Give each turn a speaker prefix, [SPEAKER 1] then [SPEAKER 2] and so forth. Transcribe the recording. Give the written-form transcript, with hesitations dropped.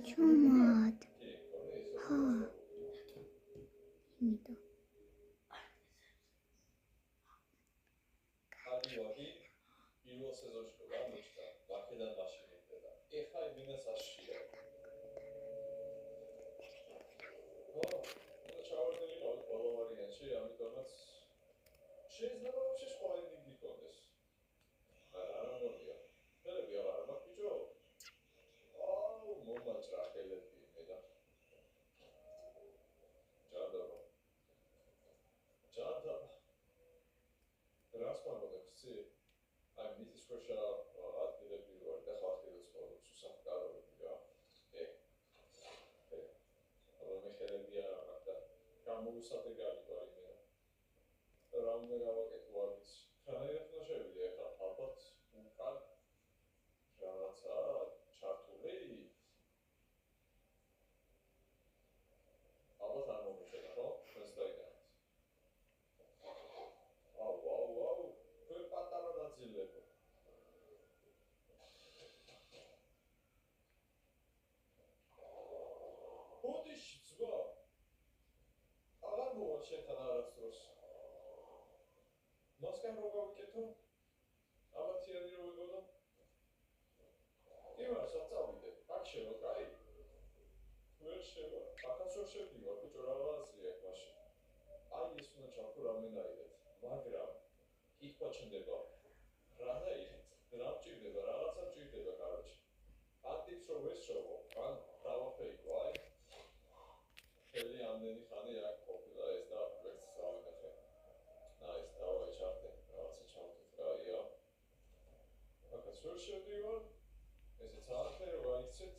[SPEAKER 1] Чумат. Ха. Имито.
[SPEAKER 2] შეიძლება вообще სხვა ენიგი გქონდეს. არა მოდია. ხელები აღარ მაქვს ბიჭო. აუ მომაჭრა ხელები მე და. ჯადობა. რას მაგოდებს ცი? აი მითის ქვეშა ადგილები ვარ და ხალხი ცხოვრობს უსაფრთხოებია რა. αλλά მე ხელები არ მაქვს და გამოვისადეგარი ვარ იმენა. Ramne გავაკეთე ვარიც. ხანერად უნდა შევიდე ახლა ალბათ უკან რაღაცა ჩართული. ალბათ არ მომიშელა ხო? ეს დაიგეთ. აუ. თქვენ პატარა ნაწილებო. ბოდიში ძმა. აღარ მოვა შეთან არასდროს. მასკენ რო გავიკეთო? ამათიანი რო ვიგონო? იმასაც წავიდე. აქ შევა, კაი? ვერ შევა. აქაც რო შევდივარ, ბიჭო, რა ვაზრია აქ მაშინ? აი ეს უნდა ჩავქო რამენაირად, მაგრამ იქ ჩნდება. რანაირად? რა მჭირდება? რაღაცა მჭირდება, კაროჩე. აქტივს რო ვესწავლო, ან დავაფეიქო, აი. ხელი ამდენი ხანი აქ ყოფილა ეს და ვერც დავინახე. Nice, давай чарты. Რაღაცა ჩავთვით რა, ია. აკაც ვერ შევდივარ. ესეც არაფერი რა იქცეთ.